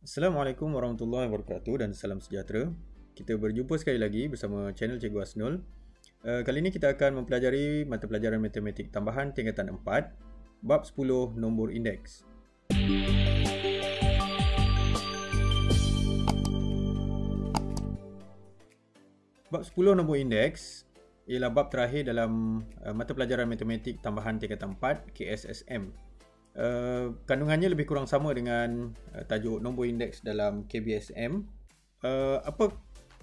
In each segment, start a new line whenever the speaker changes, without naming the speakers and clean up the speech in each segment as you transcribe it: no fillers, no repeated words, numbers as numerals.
Assalamualaikum warahmatullahi wabarakatuh dan salam sejahtera. Kita berjumpa sekali lagi bersama channel Cikgu Asnul. Kali ini kita akan mempelajari mata pelajaran matematik tambahan tingkatan 4, bab 10 nombor indeks. Bab 10 nombor indeks ialah bab terakhir dalam mata pelajaran matematik tambahan tingkatan 4 KSSM. Kandungannya lebih kurang sama dengan tajuk nombor indeks dalam KBSM. Apa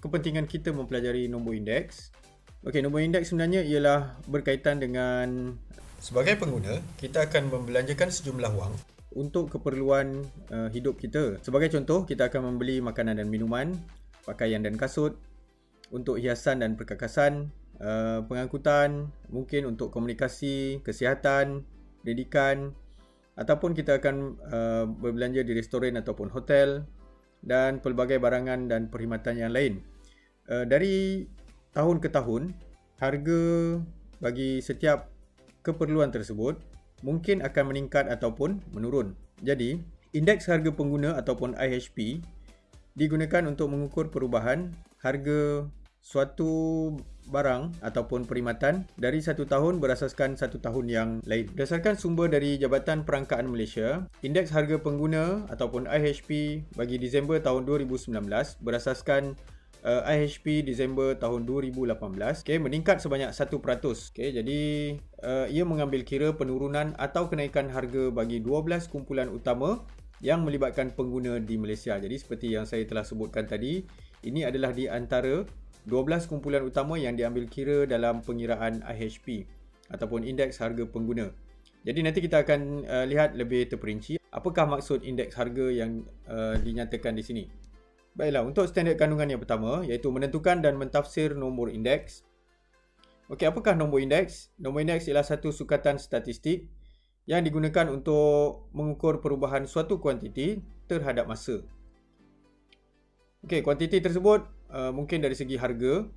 kepentingan kita mempelajari nombor indeks? Okey, nombor indeks sebenarnya ialah berkaitan dengan sebagai pengguna, kita akan membelanjakan sejumlah wang untuk keperluan hidup kita. Sebagai contoh, kita akan membeli makanan dan minuman, pakaian dan kasut, untuk hiasan dan perkakasan, pengangkutan, mungkin untuk komunikasi, kesihatan, pendidikan, ataupun kita akan berbelanja di restoran ataupun hotel dan pelbagai barangan dan perkhidmatan yang lain. Dari tahun ke tahun, harga bagi setiap keperluan tersebut mungkin akan meningkat ataupun menurun. Jadi, indeks harga pengguna ataupun IHP digunakan untuk mengukur perubahan harga suatu barang ataupun perkhidmatan dari satu tahun berasaskan satu tahun yang lain. Berdasarkan sumber dari Jabatan Perangkaan Malaysia, indeks harga pengguna ataupun IHP bagi Disember tahun 2019 berasaskan IHP Disember tahun 2018 meningkat sebanyak 1%. Jadi ia mengambil kira penurunan atau kenaikan harga bagi 12 kumpulan utama yang melibatkan pengguna di Malaysia. Jadi seperti yang saya telah sebutkan tadi, ini adalah di antara 12 kumpulan utama yang diambil kira dalam pengiraan IHP ataupun indeks harga pengguna. Jadi nanti kita akan lihat lebih terperinci apakah maksud indeks harga yang dinyatakan di sini. Baiklah, untuk standard kandungan yang pertama iaitu menentukan dan mentafsir nombor indeks. Okey, apakah nombor indeks? Nombor indeks ialah satu sukatan statistik yang digunakan untuk mengukur perubahan suatu kuantiti terhadap masa. Okey, kuantiti tersebut mungkin dari segi harga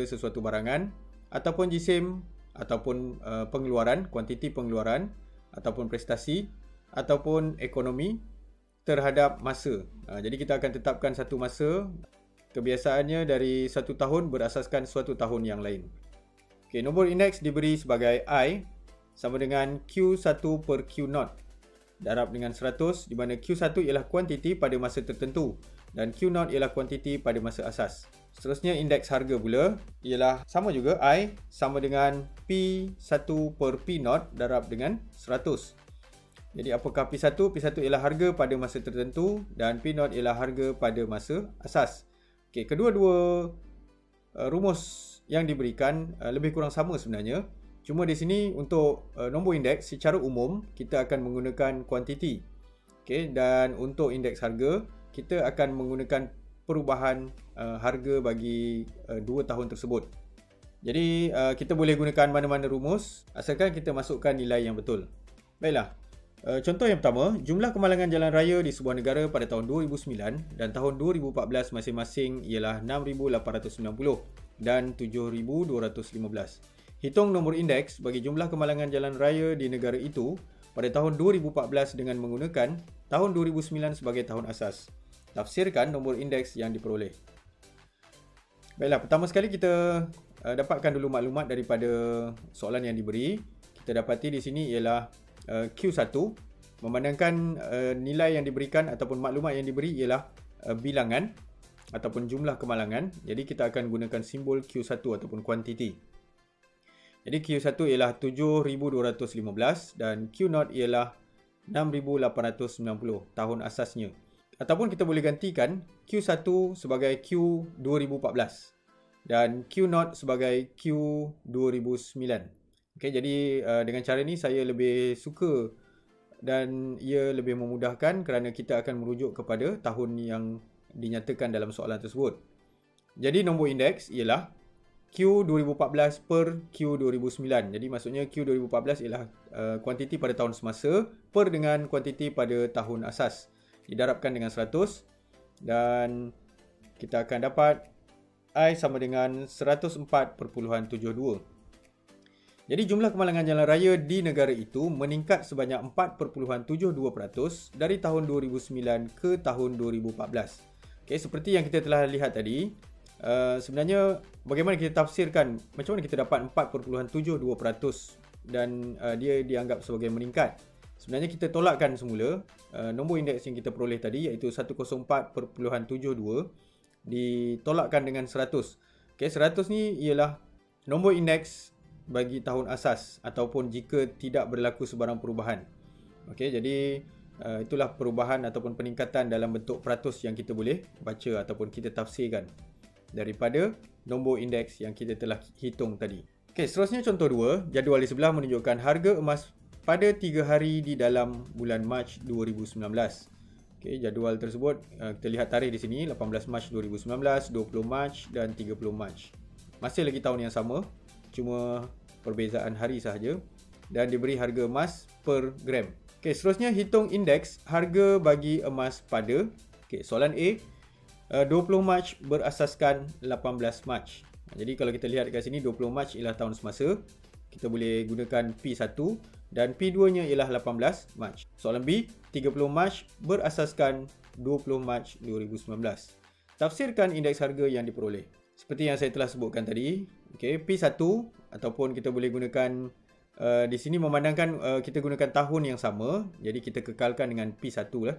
sesuatu barangan, ataupun jisim, ataupun pengeluaran, kuantiti pengeluaran, ataupun prestasi, ataupun ekonomi terhadap masa. Jadi kita akan tetapkan satu masa, kebiasaannya dari satu tahun berasaskan suatu tahun yang lain. Okey, nombor indeks diberi sebagai I sama dengan Q1 per Q0 darab dengan 100, di mana Q1 ialah kuantiti pada masa tertentu dan Q0 ialah kuantiti pada masa asas. Seterusnya indeks harga pula ialah sama juga, I sama dengan P1 per P0 darab dengan 100. Jadi apakah P1? P1 ialah harga pada masa tertentu dan P0 ialah harga pada masa asas. Okey, kedua-dua rumus yang diberikan lebih kurang sama sebenarnya. Cuma di sini untuk nombor indeks secara umum kita akan menggunakan kuantiti. Okey, dan untuk indeks harga kita akan menggunakan perubahan harga bagi 2 tahun tersebut. Jadi kita boleh gunakan mana-mana rumus asalkan kita masukkan nilai yang betul. Baiklah. Contoh yang pertama, jumlah kemalangan jalan raya di sebuah negara pada tahun 2009 dan tahun 2014 masing-masing ialah 6,890 dan 7,215. Hitung nombor indeks bagi jumlah kemalangan jalan raya di negara itu pada tahun 2014 dengan menggunakan tahun 2009 sebagai tahun asas. Tafsirkan nombor indeks yang diperoleh. Baiklah, pertama sekali kita dapatkan dulu maklumat daripada soalan yang diberi. Kita dapati di sini ialah Q1, memandangkan nilai yang diberikan ataupun maklumat yang diberi ialah bilangan ataupun jumlah kemalangan. Jadi kita akan gunakan simbol Q1 ataupun kuantiti. Jadi Q1 ialah 7,215 dan Q0 ialah 6,890 tahun asasnya. Ataupun kita boleh gantikan Q1 sebagai Q2014 dan Q0 sebagai Q2009. Okey, jadi dengan cara ni saya lebih suka dan ia lebih memudahkan kerana kita akan merujuk kepada tahun yang dinyatakan dalam soalan tersebut. Jadi nombor indeks ialah Q2014 per Q2009. Jadi maksudnya Q2014 ialah kuantiti pada tahun semasa per dengan kuantiti pada tahun asas. Didarabkan dengan 100 dan kita akan dapat I sama dengan 104.72. Jadi jumlah kemalangan jalan raya di negara itu meningkat sebanyak 4.72% dari tahun 2009 ke tahun 2014. Okay, seperti yang kita telah lihat tadi, sebenarnya bagaimana kita tafsirkan macam mana kita dapat 4.72% dan dia dianggap sebagai meningkat. Sebenarnya kita tolakkan semula nombor indeks yang kita peroleh tadi iaitu 104.72 ditolakkan dengan 100. Okay, 100 ni ialah nombor indeks bagi tahun asas ataupun jika tidak berlaku sebarang perubahan. Okey, jadi itulah perubahan ataupun peningkatan dalam bentuk peratus yang kita boleh baca ataupun kita tafsirkan daripada nombor indeks yang kita telah hitung tadi. Okey, seterusnya contoh 2, jadual di sebelah menunjukkan harga emas pada 3 hari di dalam bulan Mac 2019. Okey, jadual tersebut kita lihat tarikh di sini 18 Mac 2019, 20 Mac dan 30 Mac. Masih lagi tahun yang sama, cuma perbezaan hari sahaja dan diberi harga emas per gram. Okey, seterusnya hitung indeks harga bagi emas pada soalan A, 20 Mac berasaskan 18 Mac. Jadi kalau kita lihat kat sini 20 Mac ialah tahun semasa, kita boleh gunakan P1 dan P2 nya ialah 18 Mac. Soalan B, 30 Mac berasaskan 20 Mac 2019. Tafsirkan indeks harga yang diperoleh. Seperti yang saya telah sebutkan tadi, P1 ataupun kita boleh gunakan di sini memandangkan kita gunakan tahun yang sama, jadi kita kekalkan dengan P1 lah.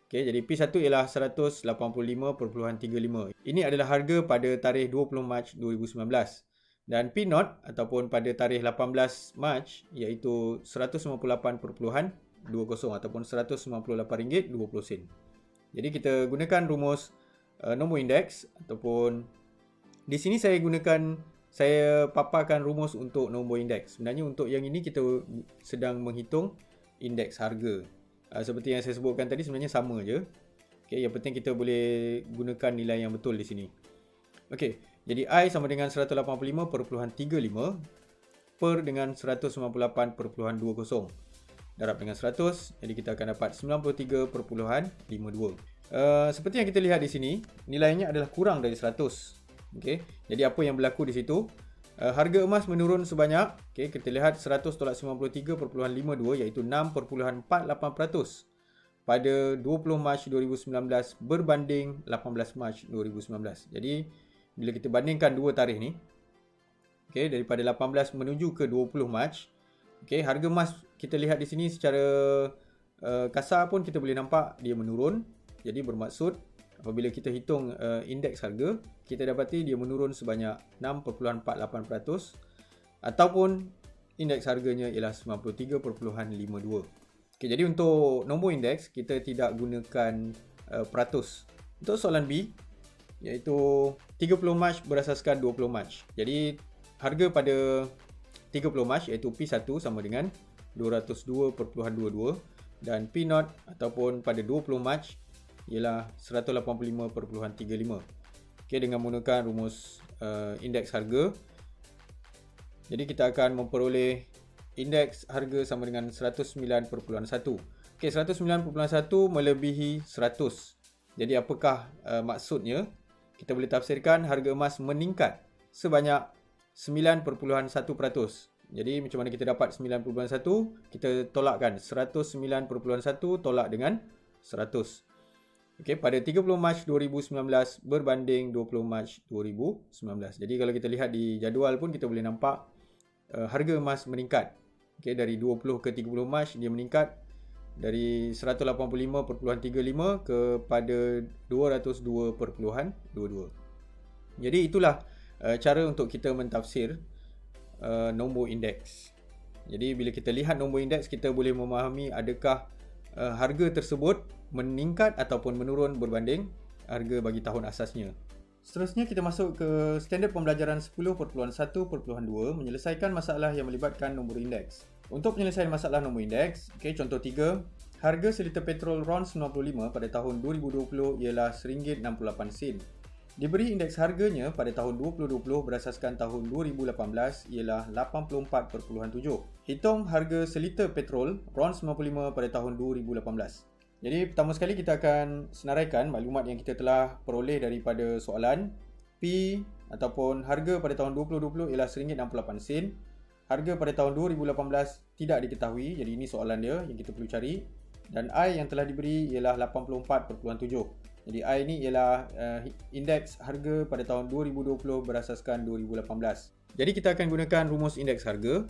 Jadi P1 ialah 185.35. Ini adalah harga pada tarikh 20 Mac 2019 dan P0 ataupun pada tarikh 18 Mac iaitu 158.20 ataupun RM198.20. Jadi kita gunakan rumus nombor indeks ataupun di sini saya paparkan rumus untuk nombor indeks. Sebenarnya untuk yang ini kita sedang menghitung indeks harga. Seperti yang saya sebutkan tadi sebenarnya sama je. Yang penting kita boleh gunakan nilai yang betul di sini. Jadi I sama dengan 185.35 per dengan 198.20. Darab dengan 100, jadi kita akan dapat 93.52. Seperti yang kita lihat di sini, nilainya adalah kurang dari 100. Jadi apa yang berlaku di situ? Harga emas menurun sebanyak, kita lihat 100 tolak 93.52 iaitu 6.48% pada 20 Mac 2019 berbanding 18 Mac 2019. Jadi bila kita bandingkan dua tarikh ni, daripada 18 menuju ke 20 Mac, harga emas kita lihat di sini secara kasar pun kita boleh nampak dia menurun. Jadi bermaksud apabila kita hitung indeks harga, kita dapati dia menurun sebanyak 6.48% ataupun indeks harganya ialah 93.52. Jadi untuk nombor indeks kita tidak gunakan peratus. Untuk soalan B iaitu 30 Mac berasaskan 20 Mac. Jadi harga pada 30 Mac iaitu P1 sama dengan 202.22 dan P0 ataupun pada 20 Mac ialah 185.35. Dengan menggunakan rumus indeks harga, jadi kita akan memperoleh indeks harga sama dengan 109.1. 109.1 melebihi 100. Jadi apakah maksudnya? Kita boleh tafsirkan harga emas meningkat sebanyak 9.1%. Jadi macam mana kita dapat 9.1? Kita tolakkan 109.1 tolak dengan 100. Pada 30 Mac 2019 berbanding 20 Mac 2019. Jadi kalau kita lihat di jadual pun kita boleh nampak harga emas meningkat. Dari 20 ke 30 Mac dia meningkat dari 185.35 kepada 202.22. Jadi itulah cara untuk kita mentafsir nombor indeks. Jadi bila kita lihat nombor indeks, kita boleh memahami adakah harga tersebut meningkat ataupun menurun berbanding harga bagi tahun asasnya. Seterusnya kita masuk ke standard pembelajaran 10.1.2 menyelesaikan masalah yang melibatkan nombor indeks. Untuk penyelesaian masalah nombor indeks, contoh 3, harga seliter petrol RON 95 pada tahun 2020 ialah RM1.68. Diberi indeks harganya pada tahun 2020 berasaskan tahun 2018 ialah 84.7. Hitung harga seliter petrol RON 95 pada tahun 2018. Jadi pertama sekali kita akan senaraikan maklumat yang kita telah peroleh daripada soalan. P ataupun harga pada tahun 2020 ialah RM1.68. harga pada tahun 2018 tidak diketahui, jadi ini soalan dia yang kita perlu cari. Dan I yang telah diberi ialah 84.7. Jadi I ni ialah indeks harga pada tahun 2020 berasaskan 2018. Jadi kita akan gunakan rumus indeks harga.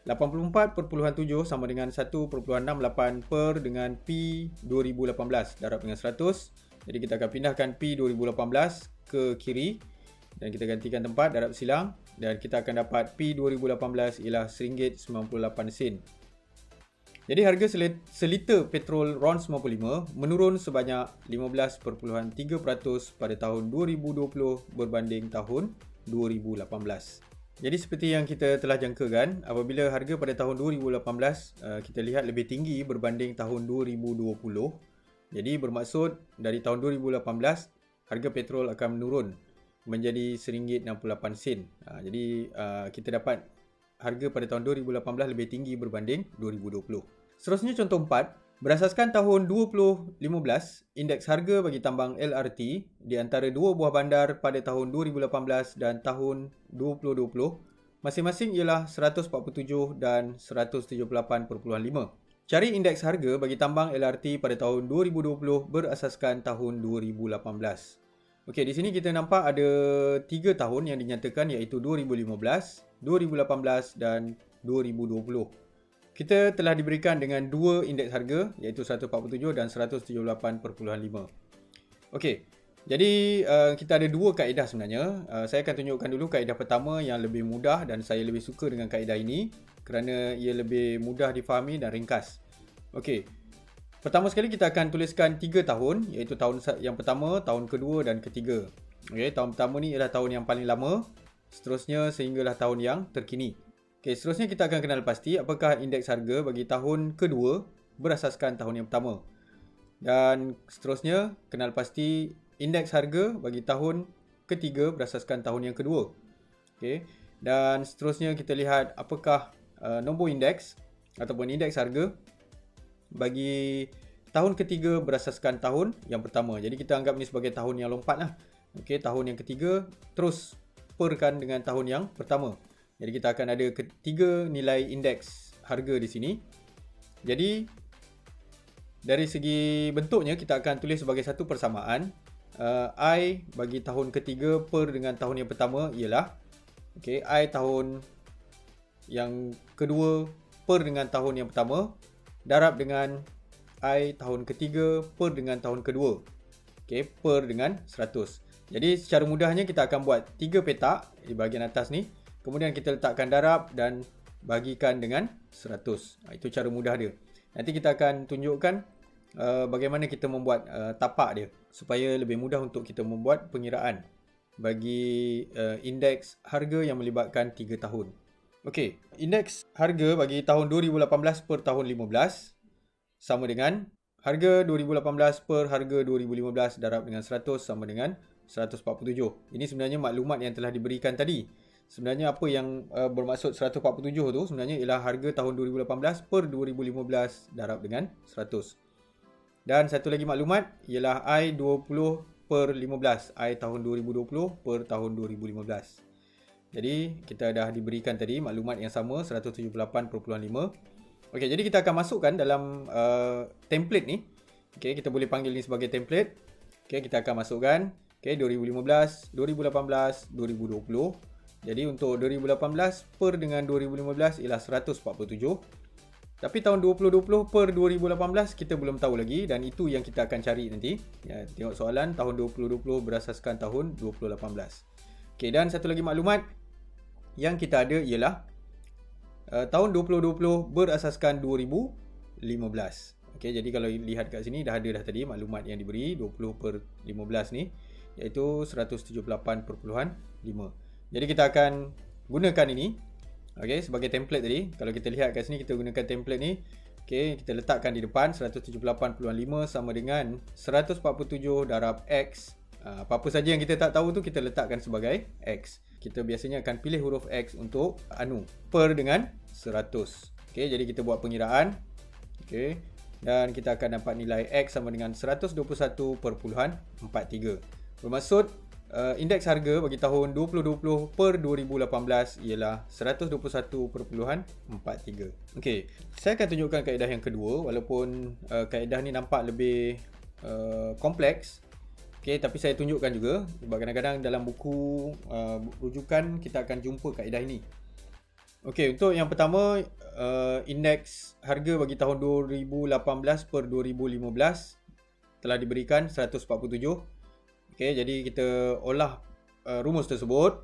84.7 sama dengan 1.68 per dengan P 2018 darab dengan 100. Jadi kita akan pindahkan P 2018 ke kiri dan kita gantikan tempat darab silang, dan kita akan dapat P 2018 ialah RM1.98. Jadi harga seliter petrol RON 95 menurun sebanyak 15.3% pada tahun 2020 berbanding tahun 2018. Jadi seperti yang kita telah jangkakan, apabila harga pada tahun 2018 kita lihat lebih tinggi berbanding tahun 2020. Jadi bermaksud dari tahun 2018 harga petrol akan menurun menjadi RM1.68. Jadi kita dapat harga pada tahun 2018 lebih tinggi berbanding 2020. Seterusnya contoh 4, berasaskan tahun 2015, indeks harga bagi tambang LRT di antara dua buah bandar pada tahun 2018 dan tahun 2020 masing-masing ialah 147 dan 178.5. Cari indeks harga bagi tambang LRT pada tahun 2020 berasaskan tahun 2018. Okey, di sini kita nampak ada 3 tahun yang dinyatakan, iaitu 2015, 2018 dan 2020. Kita telah diberikan dengan dua indeks harga, iaitu 147 dan 178.5. Okey, jadi kita ada dua kaedah sebenarnya. Saya akan tunjukkan dulu kaedah pertama yang lebih mudah, dan saya lebih suka dengan kaedah ini kerana ia lebih mudah difahami dan ringkas. Okey. Pertama sekali kita akan tuliskan 3 tahun, iaitu tahun yang pertama, tahun kedua dan ketiga. Okey, tahun pertama ni ialah tahun yang paling lama, seterusnya sehinggalah tahun yang terkini. Okey, seterusnya kita akan kenal pasti apakah indeks harga bagi tahun kedua berasaskan tahun yang pertama. Dan seterusnya kenal pasti indeks harga bagi tahun ketiga berasaskan tahun yang kedua. Okey, dan seterusnya kita lihat apakah nombor indeks ataupun indeks harga bagi tahun ketiga berasaskan tahun yang pertama. Jadi kita anggap ni sebagai tahun yang lompat lah. Okey, tahun yang ketiga terus perkan dengan tahun yang pertama. Jadi kita akan ada ketiga nilai indeks harga di sini. Jadi dari segi bentuknya kita akan tulis sebagai satu persamaan. I bagi tahun ketiga per dengan tahun yang pertama ialah I tahun yang kedua per dengan tahun yang pertama darab dengan I tahun ketiga per dengan tahun kedua. Per dengan 100. Jadi secara mudahnya kita akan buat 3 petak di bahagian atas ni. Kemudian kita letakkan darab dan bagikan dengan 100. Itu cara mudah dia. Nanti kita akan tunjukkan bagaimana kita membuat tapak dia supaya lebih mudah untuk kita membuat pengiraan bagi indeks harga yang melibatkan 3 tahun. Okey, indeks harga bagi tahun 2018 per tahun 15 sama dengan harga 2018 per harga 2015 darab dengan 100 sama dengan 147. Ini sebenarnya maklumat yang telah diberikan tadi. Sebenarnya apa yang bermaksud 147 tu sebenarnya ialah harga tahun 2018 per 2015 darab dengan 100. Dan satu lagi maklumat ialah I 20 per 15. I tahun 2020 per tahun 2015. Jadi kita dah diberikan tadi maklumat yang sama 178.5. Okey, jadi kita akan masukkan dalam template ni. Okey, kita boleh panggil ni sebagai template. Okey, kita akan masukkan 2015, 2018, 2020. Jadi untuk 2018 per dengan 2015 ialah 147. Tapi tahun 2020 per 2018 kita belum tahu lagi, dan itu yang kita akan cari nanti. Ya, tengok soalan tahun 2020 berasaskan tahun 2018. Okey, dan satu lagi maklumat yang kita ada ialah tahun 2020 berasaskan 2015. Okey, jadi kalau lihat kat sini dah ada tadi maklumat yang diberi 20 per 15 ni, iaitu 178.5. Jadi kita akan gunakan ini sebagai template tadi. Kalau kita lihat kat sini kita gunakan template ni. Okey, kita letakkan di depan 178.5 sama dengan 147 darab X. Apa-apa saja yang kita tak tahu tu kita letakkan sebagai X. Kita biasanya akan pilih huruf X untuk per dengan 100. Okey, jadi kita buat pengiraan. Okey, dan kita akan dapat nilai X sama dengan 121.43. Bermaksud indeks harga bagi tahun 2020 per 2018 ialah 121.43. Okey, saya akan tunjukkan kaedah yang kedua walaupun kaedah ni nampak lebih kompleks. Okey, tapi saya tunjukkan juga sebab kadang-kadang dalam buku rujukan kita akan jumpa kaedah ini. Okey, untuk yang pertama indeks harga bagi tahun 2018 per 2015 telah diberikan 147. Okey, jadi kita olah rumus tersebut.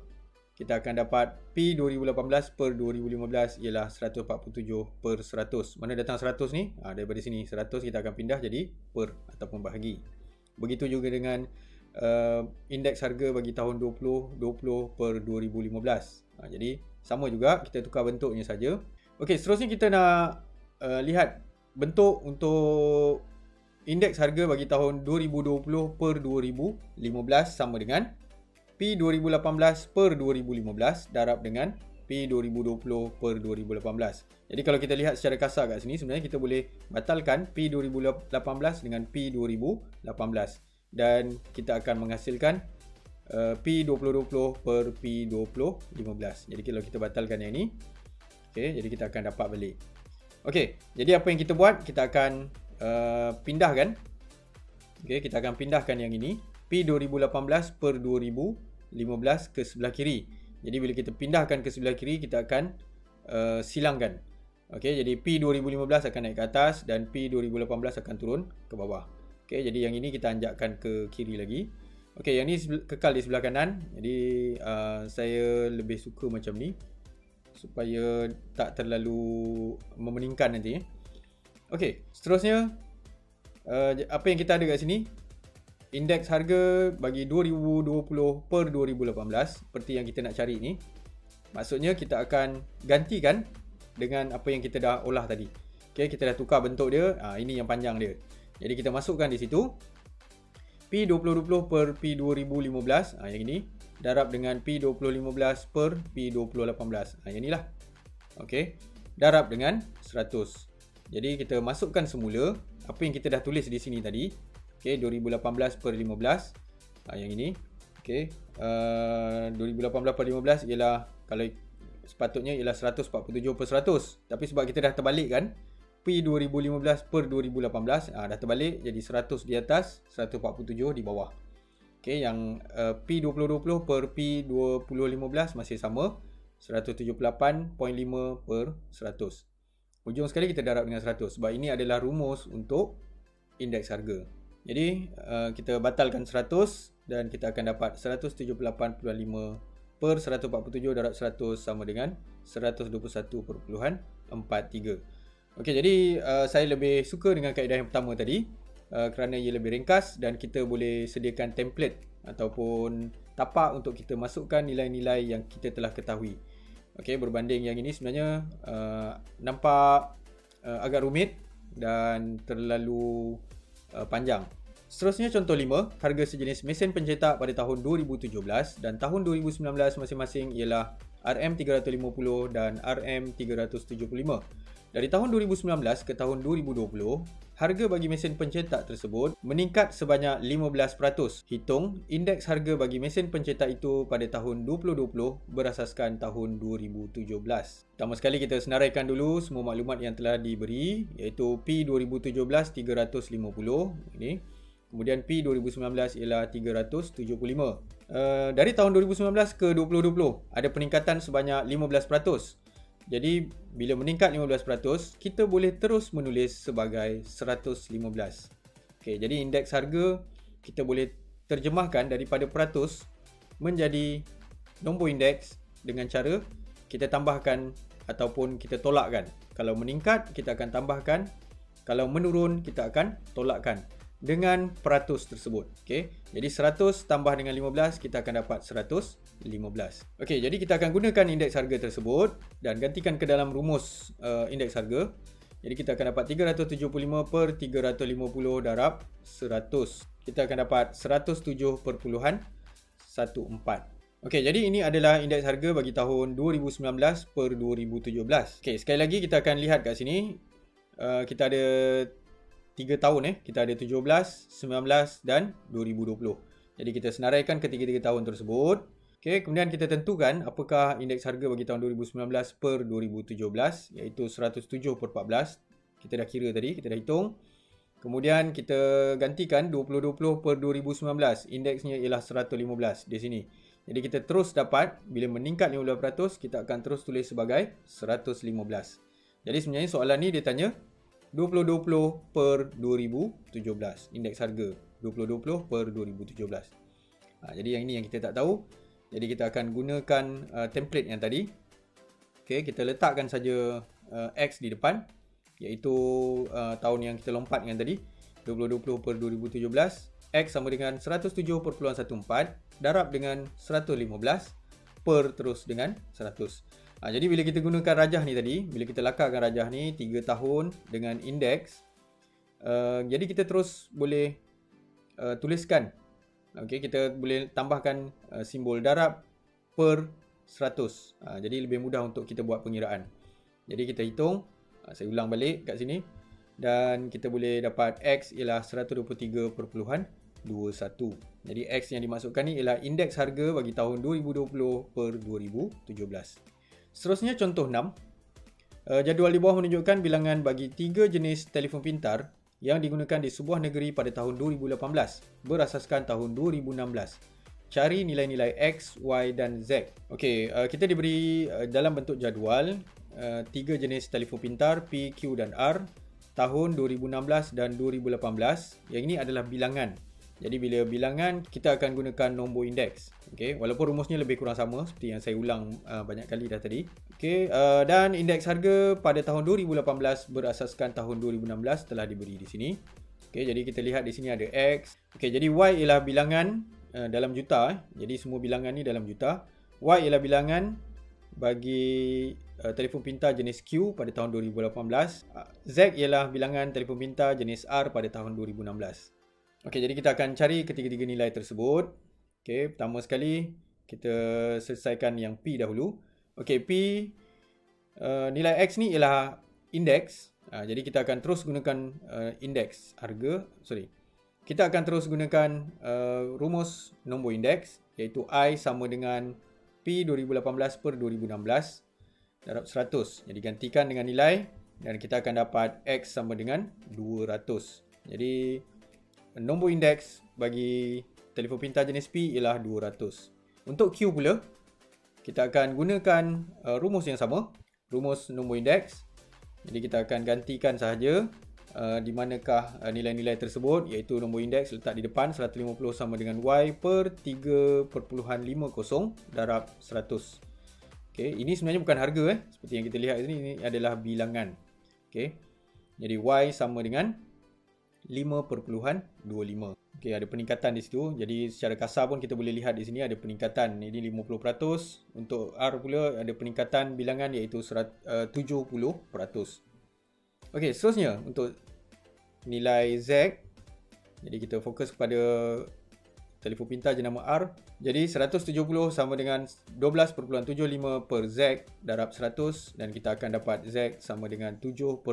Kita akan dapat P 2018 per 2015 ialah 147 per 100. Mana datang 100 ni? Daripada sini 100 kita akan pindah jadi per ataupun bahagi. Begitu juga dengan indeks harga bagi tahun 2020 per 2015. Jadi sama juga, kita tukar bentuknya saja. Okey, seterusnya kita nak lihat bentuk untuk indeks harga bagi tahun 2020 per 2015 sama dengan P 2018 per 2015 darab dengan P 2020 per 2018. Jadi kalau kita lihat secara kasar kat sini, sebenarnya kita boleh batalkan P 2018 dengan P 2018 dan kita akan menghasilkan P 2020 per P 2015. Jadi kalau kita batalkan yang ni, okey, jadi kita akan dapat balik. Okey, jadi apa yang kita buat? Kita akan pindahkan. Okey, kita akan pindahkan yang ini P 2018 per 2015 ke sebelah kiri. Jadi bila kita pindahkan ke sebelah kiri, kita akan silangkan. Okey, jadi P 2015 akan naik ke atas dan P 2018 akan turun ke bawah. Okey, jadi yang ini kita anjakkan ke kiri lagi. Okey, yang ni kekal di sebelah kanan. Jadi saya lebih suka macam ni supaya tak terlalu memeningkan nanti. Okey, seterusnya apa yang kita ada kat sini? Indeks harga bagi 2020 per 2018 seperti yang kita nak cari ni. Maksudnya kita akan gantikan dengan apa yang kita dah olah tadi. Okey, kita dah tukar bentuk dia. Ini yang panjang dia. Jadi kita masukkan di situ P 2020 per P 2015. Yang ini darab dengan P 2015 per P 2018. Yang inilah. Okey, darab dengan 100. Jadi kita masukkan semula apa yang kita dah tulis di sini tadi. Okey, 2018 per 15. Yang ini. Okey, 2018 per 15 ialah, kalau sepatutnya ialah 147 per 100. Tapi sebab kita dah terbalikkan P 2015 per 2018, dah terbalik jadi 100 di atas, 147 di bawah. Okey, yang P 2020 per P 2015 masih sama, 178.5 per 100. Ujung sekali kita darab dengan 100 sebab ini adalah rumus untuk indeks harga. Jadi kita batalkan 100 dan kita akan dapat 178.5 per 147 darab 100 sama dengan 121.43. Okey, jadi saya lebih suka dengan kaedah yang pertama tadi kerana ia lebih ringkas dan kita boleh sediakan template ataupun tapak untuk kita masukkan nilai-nilai yang kita telah ketahui. Okey, berbanding yang ini sebenarnya nampak agak rumit dan terlalu panjang. Seterusnya contoh 5, harga sejenis mesin pencetak pada tahun 2017 dan tahun 2019 masing-masing ialah RM350 dan RM375. Dari tahun 2019 ke tahun 2020, harga bagi mesin pencetak tersebut meningkat sebanyak 15%. Hitung indeks harga bagi mesin pencetak itu pada tahun 2020 berasaskan tahun 2017. Pertama sekali kita senaraikan dulu semua maklumat yang telah diberi, iaitu P 2017 350 ini. Kemudian P 2019 ialah 375. Dari tahun 2019 ke 2020 ada peningkatan sebanyak 15%. Jadi bila meningkat 15%, kita boleh terus menulis sebagai 115. Okey, jadi indeks harga kita boleh terjemahkan daripada peratus menjadi nombor indeks dengan cara kita tambahkan ataupun kita tolakkan. Kalau meningkat kita akan tambahkan, kalau menurun kita akan tolakkan dengan peratus tersebut. Okey, jadi 100 tambah dengan 15 kita akan dapat 115. Okey, jadi kita akan gunakan indeks harga tersebut dan gantikan ke dalam rumus indeks harga. Jadi kita akan dapat 375 per 350 darab 100. Kita akan dapat 107.14. Okey, jadi ini adalah indeks harga bagi tahun 2019 per 2017. Okey, sekali lagi kita akan lihat kat sini. Kita ada 3 tahun. Kita ada 17, 19 dan 2020. Jadi kita senaraikan ketiga-tiga tahun tersebut. Okey, kemudian kita tentukan apakah indeks harga bagi tahun 2019 per 2017, iaitu 107/14. Kita dah kira tadi, kita dah hitung. Kemudian kita gantikan 2020 per 2019. Indeksnya ialah 115 di sini. Jadi kita terus dapat, bila meningkat 15%, kita akan terus tulis sebagai 115. Jadi sebenarnya soalan ni dia tanya 2020 per 2017. Indeks harga 2020 per 2017. Jadi yang ini yang kita tak tahu. Jadi kita akan gunakan template yang tadi. Okay, kita letakkan saja X di depan, iaitu tahun yang kita lompatkan tadi, 2020 per 2017. X sama dengan 107.14 darab dengan 115 per terus dengan 100. Jadi bila kita gunakan rajah ni tadi, bila kita lakarkan rajah ni 3 tahun dengan indeks, jadi kita terus boleh tuliskan. Okay, kita boleh tambahkan simbol darab per 100. Jadi lebih mudah untuk kita buat pengiraan. Jadi kita hitung, saya ulang balik kat sini, dan kita boleh dapat X ialah 123.21. Jadi X yang dimaksudkan ni ialah indeks harga bagi tahun 2020 per 2017. Seterusnya contoh 6. Jadual di bawah menunjukkan bilangan bagi 3 jenis telefon pintar yang digunakan di sebuah negeri pada tahun 2018 berasaskan tahun 2016. Cari nilai-nilai X, Y dan Z. Okey, kita diberi dalam bentuk jadual 3 jenis telefon pintar P, Q dan R tahun 2016 dan 2018. Yang ini adalah bilangan. Jadi bila bilangan, kita akan gunakan nombor indeks. Okey, walaupun rumusnya lebih kurang sama seperti yang saya ulang banyak kali dah tadi. Okey, dan indeks harga pada tahun 2018 berasaskan tahun 2016 telah diberi di sini. Okey, jadi kita lihat di sini ada X. Okey, jadi Y ialah bilangan dalam juta. Jadi semua bilangan ni dalam juta. Y ialah bilangan bagi telefon pintar jenis Q pada tahun 2018. Z ialah bilangan telefon pintar jenis R pada tahun 2016. Okey, jadi kita akan cari ketiga-tiga nilai tersebut. Okey, pertama sekali kita selesaikan yang P dahulu. Okey, P nilai X ni ialah indeks. Jadi kita akan terus gunakan indeks harga. Kita akan terus gunakan rumus nombor indeks, iaitu I sama dengan P 2018 per 2016 darab 100. Jadi gantikan dengan nilai dan kita akan dapat X sama dengan 200. Jadi nombor indeks bagi telefon pintar jenis P ialah 200. Untuk Q pula, kita akan gunakan rumus yang sama, rumus nombor indeks. Jadi kita akan gantikan sahaja di manakah nilai-nilai tersebut, iaitu nombor indeks letak di depan 150 sama dengan Y per 3.50 darab 100. Okay, ini sebenarnya bukan harga seperti yang kita lihat di sini, ini adalah bilangan. Okay, jadi Y sama dengan 5.25. Okey, ada peningkatan di situ. Jadi secara kasar pun kita boleh lihat di sini ada peningkatan. Ini 50%. Untuk R pula ada peningkatan bilangan iaitu 70%. Okey, seterusnya untuk nilai Z. Jadi kita fokus kepada telefon pintar jenama R. Jadi 170 sama dengan 12.75 per Z darab 100 dan kita akan dapat Z sama dengan 7.50.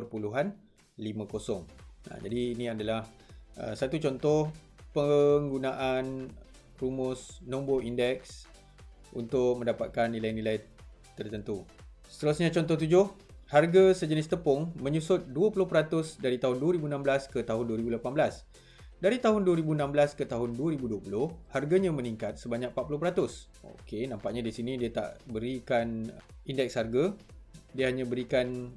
Jadi ini adalah satu contoh penggunaan rumus nombor indeks untuk mendapatkan nilai-nilai tertentu. Seterusnya contoh 7. Harga sejenis tepung menyusut 20% dari tahun 2016 ke tahun 2018. Dari tahun 2016 ke tahun 2020, harganya meningkat sebanyak 40%. Okey, nampaknya di sini dia tak berikan indeks harga. Dia hanya berikan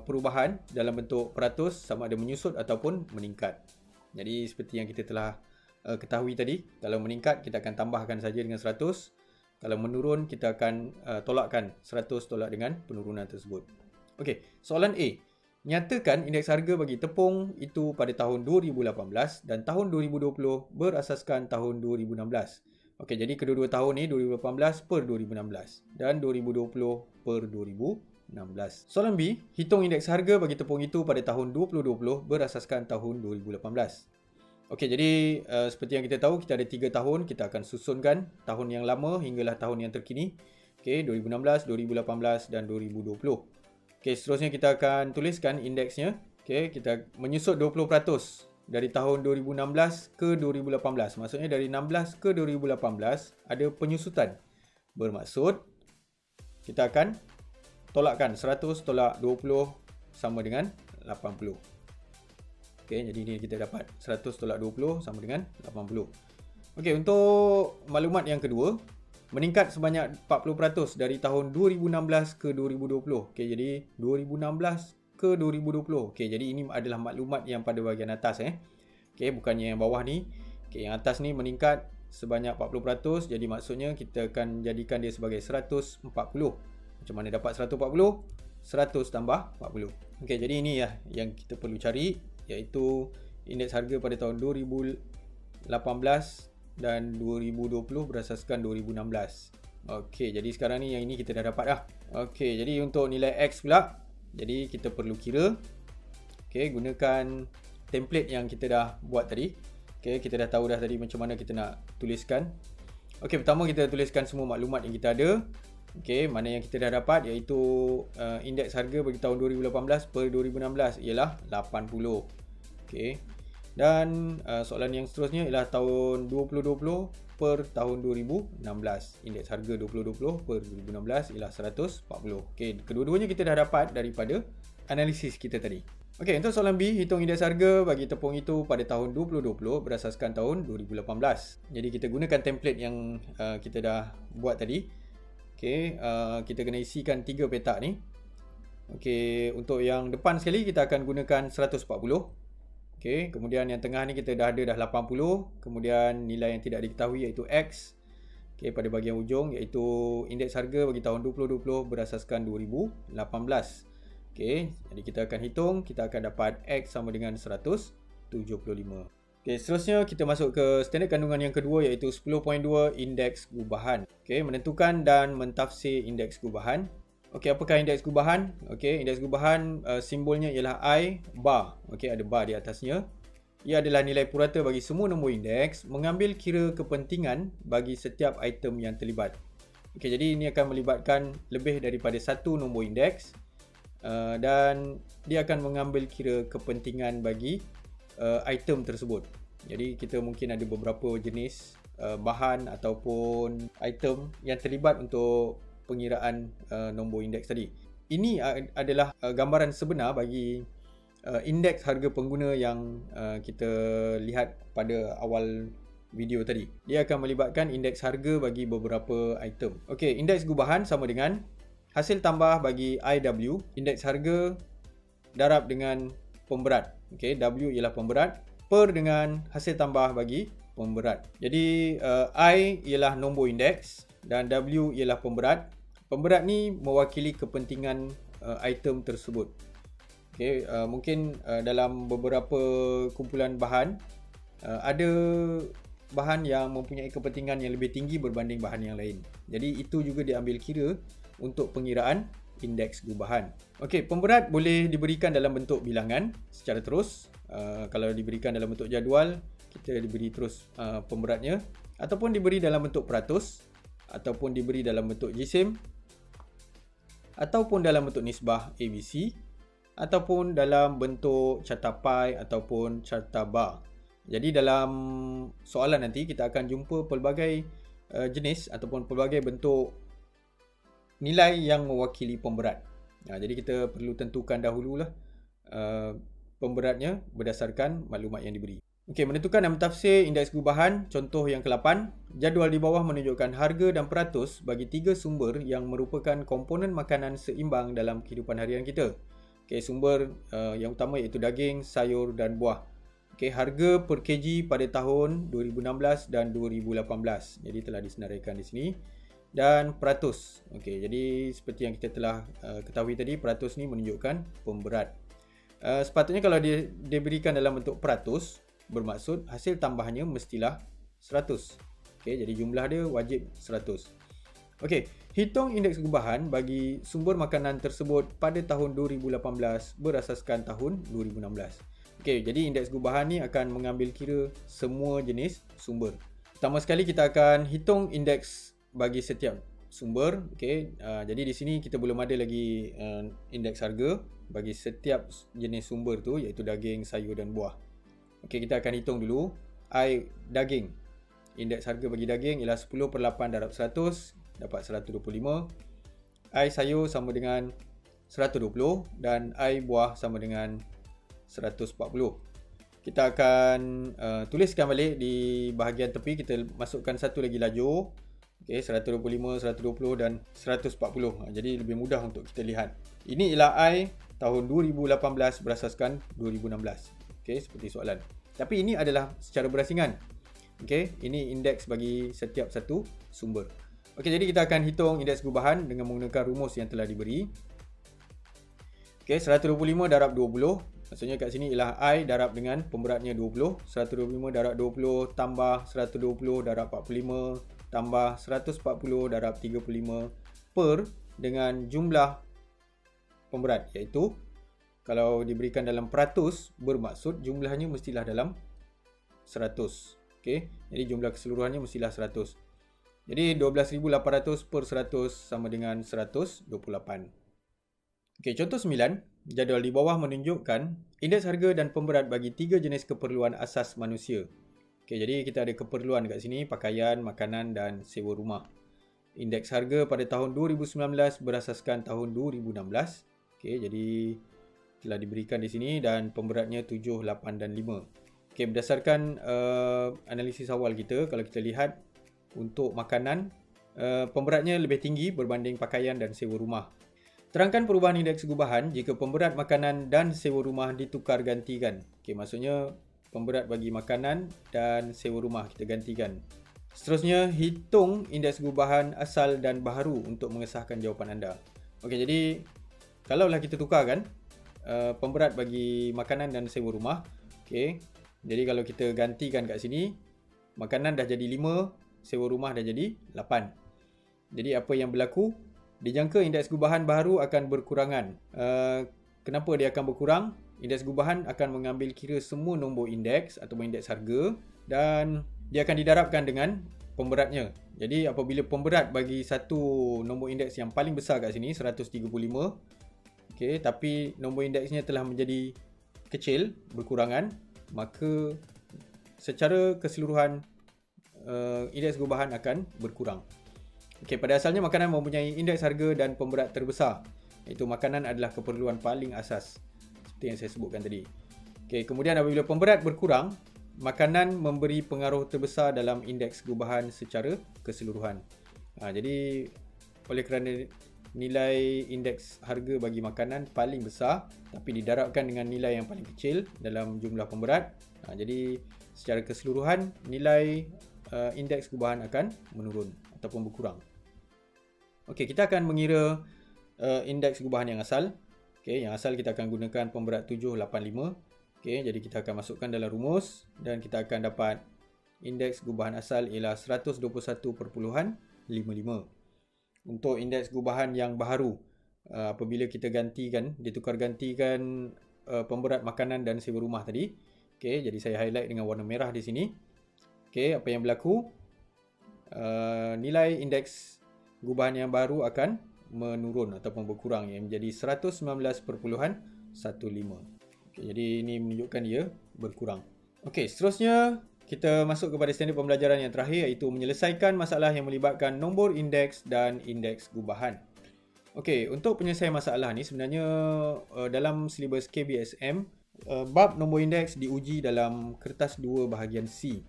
perubahan dalam bentuk peratus sama ada menyusut ataupun meningkat. Jadi seperti yang kita telah ketahui tadi, kalau meningkat kita akan tambahkan saja dengan 100. Kalau menurun kita akan tolakkan 100 tolak dengan penurunan tersebut. Okey, soalan A. Nyatakan indeks harga bagi tepung itu pada tahun 2018 dan tahun 2020 berasaskan tahun 2016. Okey, jadi kedua-dua tahun ni 2018 per 2016 dan 2020 per 2016. Soalan B, hitung indeks harga bagi tepung itu pada tahun 2020 berasaskan tahun 2018. Okey, jadi seperti yang kita tahu, kita ada 3 tahun, kita akan susunkan tahun yang lama hinggalah tahun yang terkini. Okey, 2016, 2018 dan 2020. Okey, seterusnya kita akan tuliskan indeksnya. Okey, kita menyusut 20% dari tahun 2016 ke 2018. Maksudnya dari 16 ke 2018 ada penyusutan. Bermaksud kita akan tolakkan 100 tolak 20 sama dengan 80. Okey, jadi ini kita dapat 100 tolak 20 sama dengan 80. Okey, untuk maklumat yang kedua, meningkat sebanyak 40% dari tahun 2016 ke 2020. Okey, jadi 2016 ke 2020. Okey, jadi ini adalah maklumat yang pada bahagian atas Okey, bukannya yang bawah ni. Okey, yang atas ni meningkat sebanyak 40%, jadi maksudnya kita akan jadikan dia sebagai 140. Macam mana dapat 140? 100 tambah 40. Okey, jadi ini yang kita perlu cari, iaitu indeks harga pada tahun 2018 dan 2020 berasaskan 2016. Okey, jadi sekarang ni yang ini kita dah dapat dah. Okey, jadi untuk nilai X pula, jadi kita perlu kira. Okey, gunakan template yang kita dah buat tadi. Okey, kita dah tahu dah tadi macam mana kita nak tuliskan. Okey, pertama kita tuliskan semua maklumat yang kita ada. Okey, mana yang kita dah dapat, iaitu indeks harga bagi tahun 2018 per 2016 ialah 80. Okey. Dan soalan yang seterusnya ialah tahun 2020 per tahun 2016. Indeks harga 2020 per 2016 ialah 140. Okey, kedua-duanya kita dah dapat daripada analisis kita tadi. Okey, untuk soalan B, hitung indeks harga bagi tepung itu pada tahun 2020 berasaskan tahun 2018. Jadi kita gunakan template yang kita dah buat tadi. Okey, kita kena isikan 3 petak ni. Okey, untuk yang depan sekali kita akan gunakan 140. Okey, kemudian yang tengah ni kita dah ada dah 80. Kemudian nilai yang tidak diketahui iaitu X. Okey, pada bahagian ujung iaitu indeks harga bagi tahun 2020 berasaskan 2018. Okey, jadi kita akan hitung, kita akan dapat X sama dengan 175. Okey, seterusnya kita masuk ke standard kandungan yang kedua iaitu 10.2 indeks gubahan. Okey, menentukan dan mentafsir indeks gubahan. Okey, apakah indeks gubahan? Okey, indeks gubahan simbolnya ialah I bar. Okey, ada bar di atasnya. Ia adalah nilai purata bagi semua nombor indeks, mengambil kira kepentingan bagi setiap item yang terlibat. Okey, jadi ini akan melibatkan lebih daripada satu nombor indeks dan dia akan mengambil kira kepentingan bagi item tersebut. Jadi kita mungkin ada beberapa jenis bahan ataupun item yang terlibat untuk pengiraan nombor indeks tadi. Ini adalah gambaran sebenar bagi indeks harga pengguna yang kita lihat pada awal video tadi. Dia akan melibatkan indeks harga bagi beberapa item. Okey, indeks gubahan sama dengan hasil tambah bagi IW, indeks harga darab dengan pemberat. Okey, W ialah pemberat, per dengan hasil tambah bagi pemberat. Jadi I ialah nombor indeks dan W ialah pemberat. Pemberat ni mewakili kepentingan item tersebut. Okey, mungkin dalam beberapa kumpulan bahan ada bahan yang mempunyai kepentingan yang lebih tinggi berbanding bahan yang lain. Jadi itu juga diambil kira untuk pengiraan indeks gubahan. Okey, pemberat boleh diberikan dalam bentuk bilangan secara terus. Kalau diberikan dalam bentuk jadual, kita diberi terus pemberatnya, ataupun diberi dalam bentuk peratus, ataupun diberi dalam bentuk jisim, ataupun dalam bentuk nisbah ABC, ataupun dalam bentuk carta pie ataupun carta bar. Jadi dalam soalan nanti kita akan jumpa pelbagai jenis ataupun pelbagai bentuk nilai yang mewakili pemberat. Jadi kita perlu tentukan dahululah pemberatnya berdasarkan maklumat yang diberi. Okey, menentukan dan mentafsir indeks gubahan. Contoh yang ke-8, jadual di bawah menunjukkan harga dan peratus bagi 3 sumber yang merupakan komponen makanan seimbang dalam kehidupan harian kita. Okey, sumber yang utama iaitu daging, sayur dan buah. Okey, harga per kg pada tahun 2016 dan 2018. Jadi telah disenaraikan di sini. Dan peratus. Okey, jadi seperti yang kita telah ketahui tadi, peratus ni menunjukkan pemberat. Sepatutnya kalau dia diberikan dalam bentuk peratus, bermaksud hasil tambahannya mestilah 100. Okey, jadi jumlah dia wajib 100. Okey, hitung indeks gubahan bagi sumber makanan tersebut pada tahun 2018 berasaskan tahun 2016. Okey, jadi indeks gubahan ni akan mengambil kira semua jenis sumber. Pertama sekali kita akan hitung indeks bagi setiap sumber. Okey, jadi di sini kita belum ada lagi indeks harga bagi setiap jenis sumber tu, iaitu daging, sayur dan buah. Okey, kita akan hitung dulu. I daging. Indeks harga bagi daging ialah 10/8 darab 100 dapat 125. I sayur sama dengan 120 dan I buah sama dengan 140. Kita akan tuliskan balik di bahagian tepi, kita masukkan satu lagi lajur. Okey, 125, 120 dan 140. Jadi lebih mudah untuk kita lihat. Ini ialah I tahun 2018 berasaskan 2016. Okey, seperti soalan. Tapi ini adalah secara berasingan. Okey, ini indeks bagi setiap satu sumber. Okey, jadi kita akan hitung indeks gubahan dengan menggunakan rumus yang telah diberi. Okey, 125 darab 20. Maksudnya kat sini ialah I darab dengan pemberatnya 20. 125 darab 20 tambah 120 darab 45 tambah 140 darab 35 per dengan jumlah pemberat, iaitu kalau diberikan dalam peratus bermaksud jumlahnya mestilah dalam 100. Okey, jadi jumlah keseluruhannya mestilah 100. Jadi 12,800 per 100 sama dengan 128. Okey, contoh 9. Jadual di bawah menunjukkan indeks harga dan pemberat bagi 3 jenis keperluan asas manusia. Okey, jadi kita ada keperluan kat sini, pakaian, makanan dan sewa rumah. Indeks harga pada tahun 2019 berasaskan tahun 2016. Okey, jadi telah diberikan di sini dan pemberatnya 7, 8 dan 5. Okey, berdasarkan analisis awal kita, kalau kita lihat untuk makanan, pemberatnya lebih tinggi berbanding pakaian dan sewa rumah. Terangkan perubahan indeks gubahan jika pemberat makanan dan sewa rumah ditukar gantikan. Okey, maksudnya pemberat bagi makanan dan sewa rumah kita gantikan. Seterusnya, hitung indeks gubahan asal dan baharu untuk mengesahkan jawapan anda. Okey, jadi kalaulah kita tukarkan pemberat bagi makanan dan sewa rumah. Okey, jadi kalau kita gantikan kat sini, makanan dah jadi 5, sewa rumah dah jadi 8. Jadi apa yang berlaku? Dijangka indeks gubahan baharu akan berkurangan. Kenapa dia akan berkurang? Indeks gubahan akan mengambil kira semua nombor indeks atau indeks harga dan dia akan didarabkan dengan pemberatnya. Jadi apabila pemberat bagi satu nombor indeks yang paling besar kat sini 135, okey, tapi nombor indeksnya telah menjadi kecil, berkurangan, maka secara keseluruhan indeks gubahan akan berkurang. Okey, pada asalnya makanan mempunyai indeks harga dan pemberat terbesar. Iaitu makanan adalah keperluan paling asas seperti yang saya sebutkan tadi. Okey, kemudian apabila pemberat berkurang, makanan memberi pengaruh terbesar dalam indeks gubahan secara keseluruhan. Jadi oleh kerana nilai indeks harga bagi makanan paling besar tapi didarabkan dengan nilai yang paling kecil dalam jumlah pemberat, jadi secara keseluruhan nilai indeks gubahan akan menurun ataupun berkurang. Okey, kita akan mengira indeks gubahan yang asal. Okey, yang asal kita akan gunakan pemberat 785. Okey, jadi kita akan masukkan dalam rumus dan kita akan dapat indeks gubahan asal ialah 121.55. Untuk indeks gubahan yang baharu, apabila kita gantikan, ditukar gantikan pemberat makanan dan sewa rumah tadi. Okey, jadi saya highlight dengan warna merah di sini. Okey, apa yang berlaku? Nilai indeks gubahan yang baru akan menurun ataupun berkurang yang menjadi 119.15. Okay, jadi ini menunjukkan ia berkurang. Okey, seterusnya kita masuk kepada standard pembelajaran yang terakhir, iaitu menyelesaikan masalah yang melibatkan nombor indeks dan indeks gubahan. Okey, untuk penyelesaian masalah ni sebenarnya dalam silibus KBSM, bab nombor indeks diuji dalam kertas 2 bahagian C.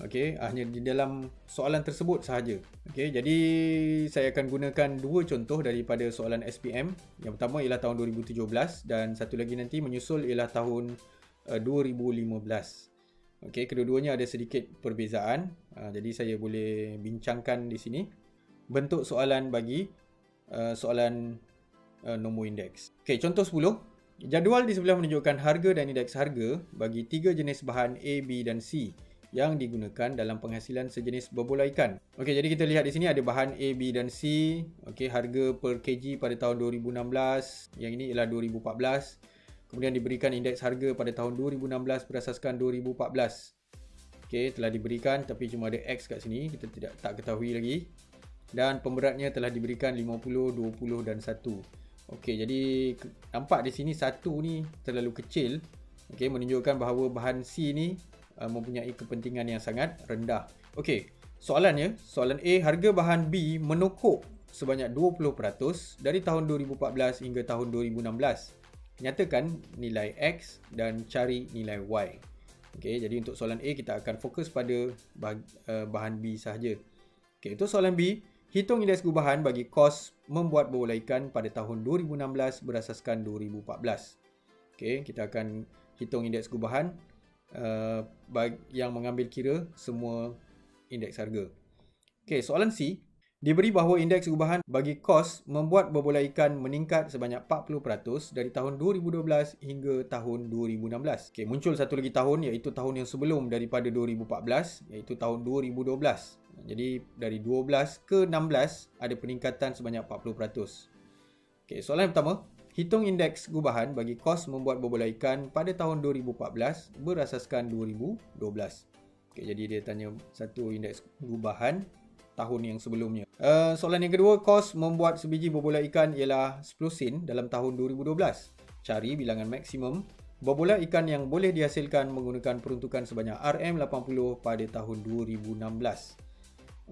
Okey, hanya di dalam soalan tersebut sahaja. Okey, jadi saya akan gunakan dua contoh daripada soalan SPM. Yang pertama ialah tahun 2017 dan satu lagi nanti menyusul ialah tahun 2015. Okey, kedua-duanya ada sedikit perbezaan. Jadi saya boleh bincangkan di sini bentuk soalan bagi soalan nombor indeks. Okey, contoh 10. Jadual di sebelah menunjukkan harga dan indeks harga bagi 3 jenis bahan A, B dan C yang digunakan dalam penghasilan sejenis berbola ikan. Okey, jadi kita lihat di sini ada bahan A, B dan C. Okey, harga per kg pada tahun 2016, yang ini ialah 2014. Kemudian diberikan indeks harga pada tahun 2016 berasaskan 2014. Okey, telah diberikan tapi cuma ada X kat sini, kita tak ketahui lagi. Dan pemberatnya telah diberikan 50, 20 dan 1. Okey, jadi nampak di sini 1 ni terlalu kecil. Okey, menunjukkan bahawa bahan C ni mempunyai kepentingan yang sangat rendah. Okey, soalan A, harga bahan B menokok sebanyak 20% dari tahun 2014 hingga tahun 2016. Nyatakan nilai X dan cari nilai Y. Okey, jadi untuk soalan A kita akan fokus pada bahan B sahaja. Okey, untuk soalan B, hitung indeks gubahan bagi kos membuat berbola ikan pada tahun 2016 berasaskan 2014. Okey, kita akan hitung indeks gubahan yang mengambil kira semua indeks harga. Okey, soalan C, diberi bahawa indeks gubahan bagi kos membuat berbola ikan meningkat sebanyak 40% dari tahun 2012 hingga tahun 2016. Okey, muncul satu lagi tahun iaitu tahun yang sebelum daripada 2014 iaitu tahun 2012. Jadi dari 12 ke 16 ada peningkatan sebanyak 40%. Okey, soalan yang pertama, hitung indeks gubahan bagi kos membuat berbola ikan pada tahun 2014 berasaskan 2012. Okey, jadi dia tanya satu indeks gubahan tahun yang sebelumnya. Soalan yang kedua, kos membuat sebiji berbola ikan ialah 10 sen dalam tahun 2012. Cari bilangan maksimum berbola ikan yang boleh dihasilkan menggunakan peruntukan sebanyak RM80 pada tahun 2016.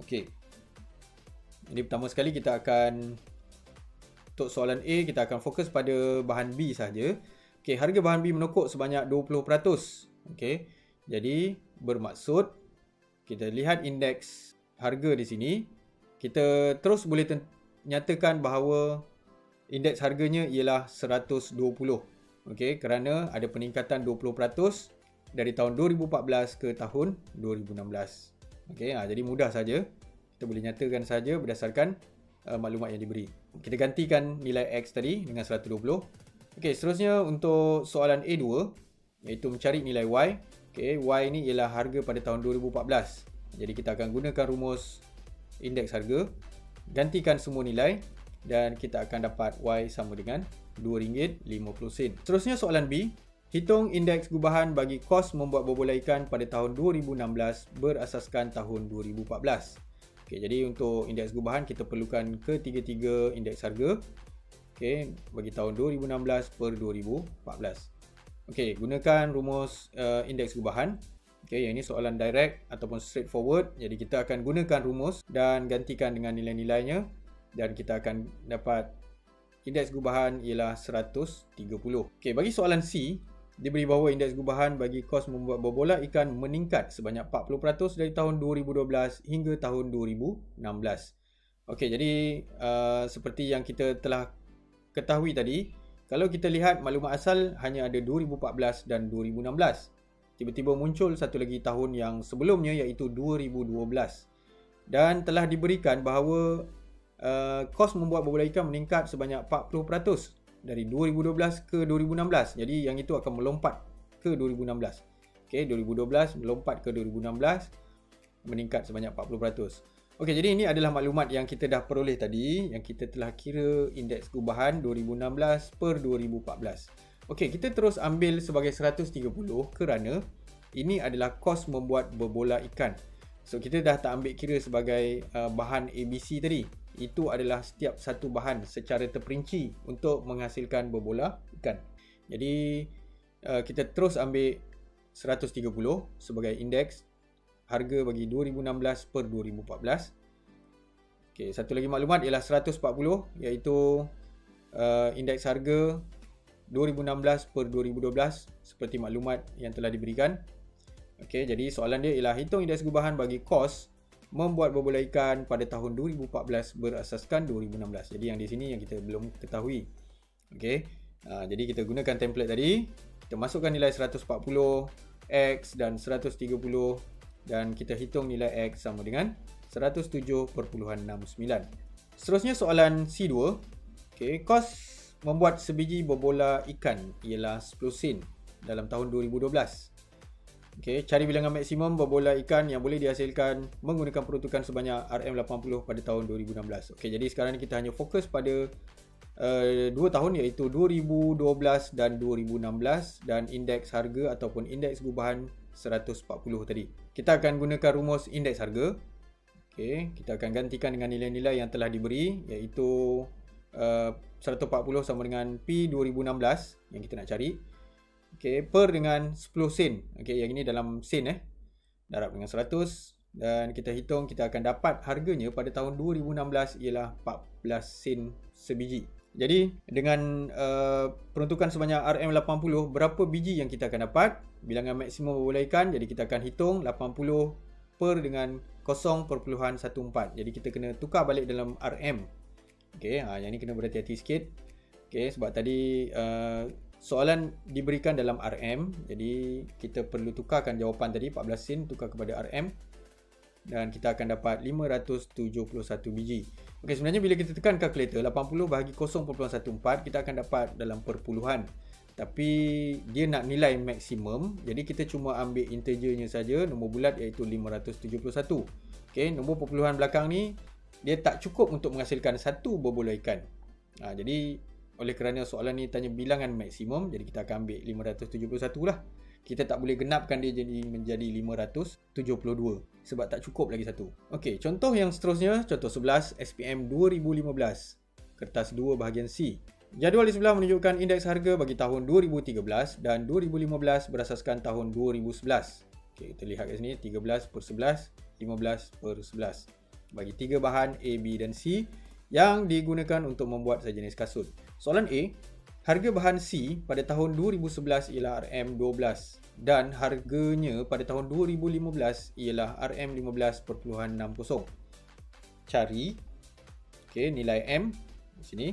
Okey. Jadi pertama sekali kita akan, untuk soalan A kita akan fokus pada bahan B saja. Okey, harga bahan B menokok sebanyak 20%. Okey. Jadi bermaksud kita lihat indeks harga di sini, kita terus boleh nyatakan bahawa indeks harganya ialah 120. Okey, kerana ada peningkatan 20% dari tahun 2014 ke tahun 2016. Okey, jadi mudah saja. Kita boleh nyatakan saja berdasarkan maklumat yang diberi. Kita gantikan nilai X tadi dengan 120. Okey, seterusnya untuk soalan A2 iaitu mencari nilai Y. Okey, Y ni ialah harga pada tahun 2014. Jadi kita akan gunakan rumus indeks harga, gantikan semua nilai dan kita akan dapat Y sama dengan RM2.50. Seterusnya soalan B, hitung indeks gubahan bagi kos membuat berbola ikan pada tahun 2016 berasaskan tahun 2014. Okey, jadi untuk indeks gubahan kita perlukan ketiga-tiga indeks harga. Okey, bagi tahun 2016 per 2014. Okey, gunakan rumus indeks gubahan. Okey, yang ini soalan direct ataupun straightforward. Jadi kita akan gunakan rumus dan gantikan dengan nilai-nilainya dan kita akan dapat indeks gubahan ialah 130. Okey, bagi soalan C, diberi bahawa indeks gubahan bagi kos membuat berbola ikan meningkat sebanyak 40% dari tahun 2012 hingga tahun 2016. Okey, jadi seperti yang kita telah ketahui tadi, kalau kita lihat maklumat asal hanya ada 2014 dan 2016. Tiba-tiba muncul satu lagi tahun yang sebelumnya iaitu 2012. Dan telah diberikan bahawa kos membuat berbola ikan meningkat sebanyak 40% dari 2012 ke 2016. Jadi yang itu akan melompat ke 2016. Okey, 2012 melompat ke 2016 meningkat sebanyak 40%. Okey, jadi ini adalah maklumat yang kita dah peroleh tadi, yang kita telah kira indeks gubahan 2016 per 2014. Okey, kita terus ambil sebagai 130 kerana ini adalah kos membuat berbola ikan. So kita dah tak ambil kira sebagai bahan ABC tadi. Itu adalah setiap satu bahan secara terperinci untuk menghasilkan berbola ikan. Jadi kita terus ambil 130 sebagai indeks harga bagi 2016 per 2014. Okey, satu lagi maklumat ialah 140 iaitu indeks harga 2016 per 2012 seperti maklumat yang telah diberikan. Okey, jadi soalan dia ialah hitung indeks gubahan bagi kos membuat berbola ikan pada tahun 2014 berasaskan 2016. Jadi yang di sini yang kita belum ketahui. Okey. Jadi kita gunakan template tadi. Kita masukkan nilai 140, X dan 130 dan kita hitung nilai X sama dengan 107.69. Seterusnya soalan C2. Okey, kos membuat sebiji berbola ikan ialah 10 sen dalam tahun 2012. Okey, cari bilangan maksimum berbola ikan yang boleh dihasilkan menggunakan peruntukan sebanyak RM80 pada tahun 2016. Okey, jadi sekarang ni kita hanya fokus pada 2 tahun iaitu 2012 dan 2016 dan indeks harga ataupun indeks gubahan 140 tadi. Kita akan gunakan rumus indeks harga. Okey, kita akan gantikan dengan nilai-nilai yang telah diberi iaitu 140 sama dengan P 2016 yang kita nak cari. okey, per dengan 10 sen. Okey, yang ini dalam sen darab dengan 100 dan kita hitung kita akan dapat harganya pada tahun 2016 ialah 14 sen sebiji. Jadi dengan peruntukan sebanyak RM80, berapa biji yang kita akan dapat? Bilangan maksimum berbolehkan, jadi kita akan hitung 80 per dengan 0.14. Jadi kita kena tukar balik dalam RM. Okey, yang ni kena berhati-hati sikit. Okey, sebab tadi soalan diberikan dalam RM. Jadi kita perlu tukarkan jawapan tadi 14 sen tukar kepada RM dan kita akan dapat 571 biji. Okey, sebenarnya bila kita tekan kalkulator 80 bahagi 0.14 kita akan dapat dalam perpuluhan. Tapi dia nak nilai maksimum, jadi kita cuma ambil integernya saja, nombor bulat iaitu 571. Okey, nombor perpuluhan belakang ni dia tak cukup untuk menghasilkan satu berbola ikan. Jadi oleh kerana soalan ni tanya bilangan maksimum, jadi kita akan ambil 571 lah. Kita tak boleh genapkan dia jadi menjadi 572 sebab tak cukup lagi satu. Okey, contoh yang seterusnya, contoh 11 SPM 2015. Kertas 2 bahagian C. Jadual di sebelah menunjukkan indeks harga bagi tahun 2013 dan 2015 berasaskan tahun 2011. Okey, kita lihat kat sini 13 per 11, 15 per 11. Bagi 3 bahan A, B dan C yang digunakan untuk membuat sejenis kasut. Soalan A, harga bahan C pada tahun 2011 ialah RM12 dan harganya pada tahun 2015 ialah RM15.60. Cari nilai M di sini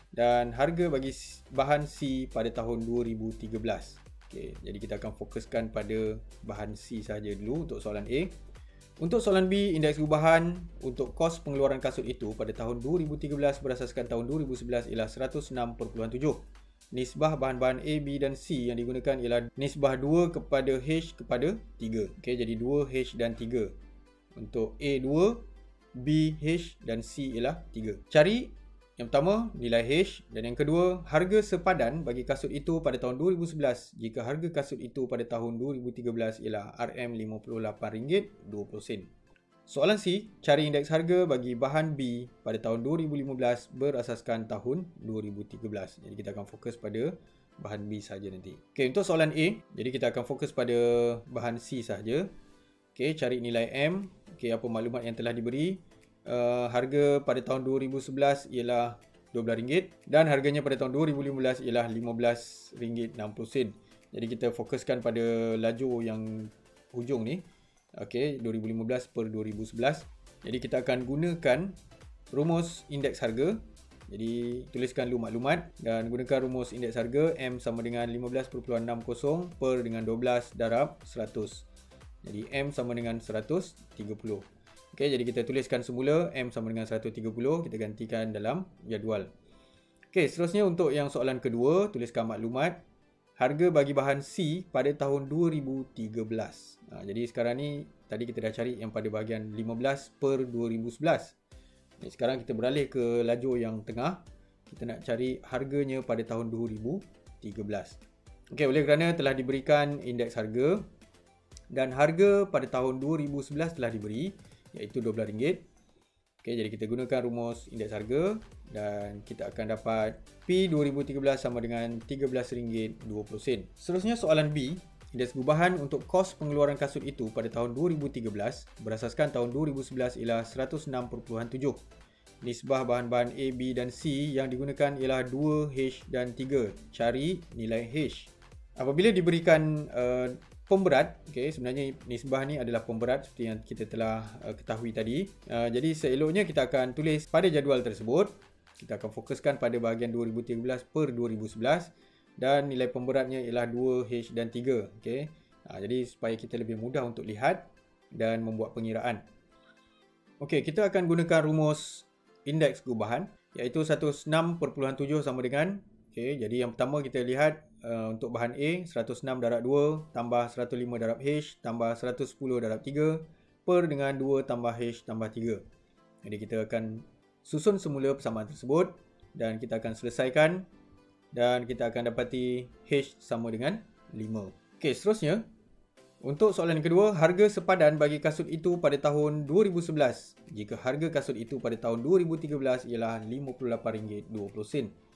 dan harga bagi bahan C pada tahun 2013. Jadi kita akan fokuskan pada bahan C sahaja dulu untuk soalan A. Untuk soalan B, indeks gubahan untuk kos pengeluaran kasut itu pada tahun 2013 berasaskan tahun 2011 ialah 106.7. Nisbah bahan-bahan A, B dan C yang digunakan ialah nisbah 2 kepada H kepada 3. Jadi 2H dan 3. Untuk A 2, B H dan C ialah 3. Cari yang pertama nilai H dan yang kedua harga sepadan bagi kasut itu pada tahun 2011 jika harga kasut itu pada tahun 2013 ialah RM58.20. Soalan C, cari indeks harga bagi bahan B pada tahun 2015 berasaskan tahun 2013. Jadi kita akan fokus pada bahan B saja nanti. Okey, untuk soalan A, jadi kita akan fokus pada bahan C saja. Okey, cari nilai M. Okey, apa maklumat yang telah diberi? Harga pada tahun 2011 ialah RM12 dan harganya pada tahun 2015 ialah RM15.60. Jadi kita fokuskan pada lajur yang hujung ni. Okey, 2015 per 2011. Jadi kita akan gunakan rumus indeks harga. Jadi tuliskan dulu maklumat dan gunakan rumus indeks harga M sama dengan 15.60 per dengan 12 darab 100. Jadi M sama dengan 130. Okey, jadi kita tuliskan semula M sama dengan 130, kita gantikan dalam jadual. Okey, seterusnya untuk yang soalan kedua, tuliskan maklumat harga bagi bahan C pada tahun 2013. Jadi sekarang ni tadi kita dah cari yang pada bahagian 15 per 2011. Jadi sekarang kita beralih ke lajur yang tengah. Kita nak cari harganya pada tahun 2013. Okey, oleh kerana telah diberikan indeks harga dan harga pada tahun 2011 telah diberi iaitu RM12. Okey, jadi kita gunakan rumus indeks harga dan kita akan dapat P 2013 sama dengan RM13.20. Seterusnya soalan B, indeks gubahan untuk kos pengeluaran kasut itu pada tahun 2013 berasaskan tahun 2011 ialah 106.7. Nisbah bahan-bahan A, B dan C yang digunakan ialah 2H dan 3. Cari nilai H. Apabila diberikan pemberat, sebenarnya nisbah ni adalah pemberat seperti yang kita telah ketahui tadi. Jadi seeloknya kita akan tulis pada jadual tersebut. Kita akan fokuskan pada bahagian 2013 per 2011 dan nilai pemberatnya ialah 2H dan 3. Jadi supaya kita lebih mudah untuk lihat dan membuat pengiraan. Kita akan gunakan rumus indeks gubahan iaitu 106.7 sama dengan jadi yang pertama kita lihat untuk bahan A 106 darab 2 tambah 105 darab H tambah 110 darab 3 per dengan 2 tambah H tambah 3. Jadi kita akan susun semula persamaan tersebut dan kita akan selesaikan dan kita akan dapati H sama dengan 5. Seterusnya untuk soalan yang kedua, harga sepadan bagi kasut itu pada tahun 2011 jika harga kasut itu pada tahun 2013 ialah RM58.20.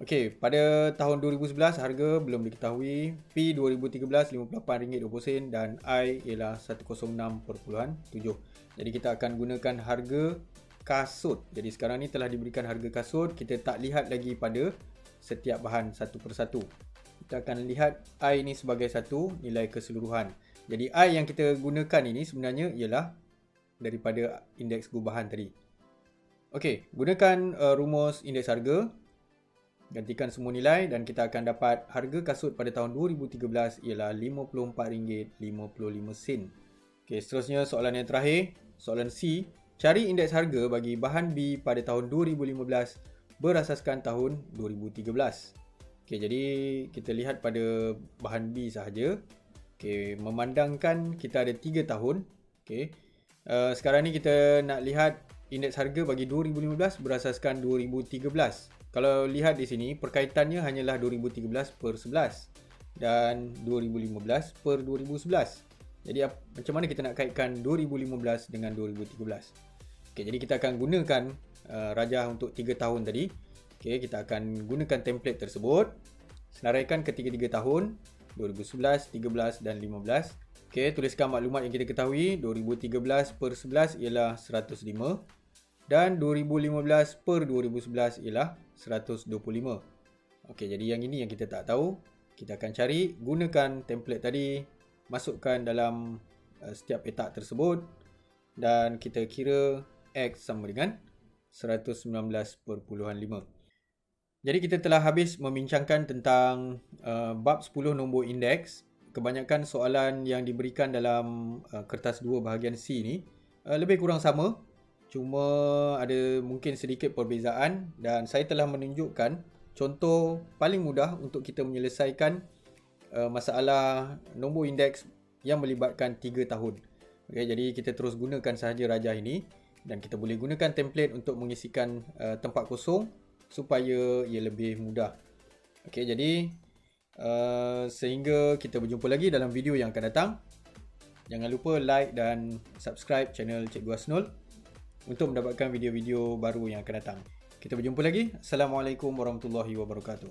Okey, pada tahun 2011 harga belum diketahui, P 2013 RM58.20 dan I ialah 106.7. Jadi kita akan gunakan harga kasut. Jadi sekarang ni telah diberikan harga kasut, kita tak lihat lagi pada setiap bahan satu persatu. Kita akan lihat I ni sebagai satu nilai keseluruhan. Jadi I yang kita gunakan ini sebenarnya ialah daripada indeks gubahan tadi. Okey, gunakan rumus indeks harga. Gantikan semua nilai dan kita akan dapat harga kasut pada tahun 2013 ialah RM54.55. Okey, seterusnya soalan yang terakhir, soalan C. Cari indeks harga bagi bahan B pada tahun 2015 berasaskan tahun 2013. Okey, jadi kita lihat pada bahan B sahaja. Okey, memandangkan kita ada 3 tahun. Okey. Sekarang ni kita nak lihat indeks harga bagi 2015 berasaskan 2013. Kalau lihat di sini, perkaitannya hanyalah 2013 per 11 dan 2015 per 2011. Jadi macam mana kita nak kaitkan 2015 dengan 2013? Okay, jadi kita akan gunakan rajah untuk 3 tahun tadi. Okay, kita akan gunakan template tersebut. Senaraikan ketiga-tiga tahun, 2011, 13 dan 15. Okay, tuliskan maklumat yang kita ketahui. 2013 per 11 ialah 105. Dan 2015 per 2011 ialah 125. Okey, jadi yang ini yang kita tak tahu. Kita akan cari, gunakan template tadi, masukkan dalam setiap petak tersebut dan kita kira X sama dengan 119.5. Jadi kita telah habis membincangkan tentang bab 10 nombor indeks. Kebanyakan soalan yang diberikan dalam kertas 2 bahagian C ni lebih kurang sama. Cuma ada mungkin sedikit perbezaan dan saya telah menunjukkan contoh paling mudah untuk kita menyelesaikan masalah nombor indeks yang melibatkan 3 tahun. Okay, jadi kita terus gunakan sahaja rajah ini dan kita boleh gunakan template untuk mengisikan tempat kosong supaya ia lebih mudah. Okay, jadi sehingga kita berjumpa lagi dalam video yang akan datang. Jangan lupa like dan subscribe channel Cikgu Asnul untuk mendapatkan video-video baru yang akan datang. Kita berjumpa lagi. Assalamualaikum warahmatullahi wabarakatuh.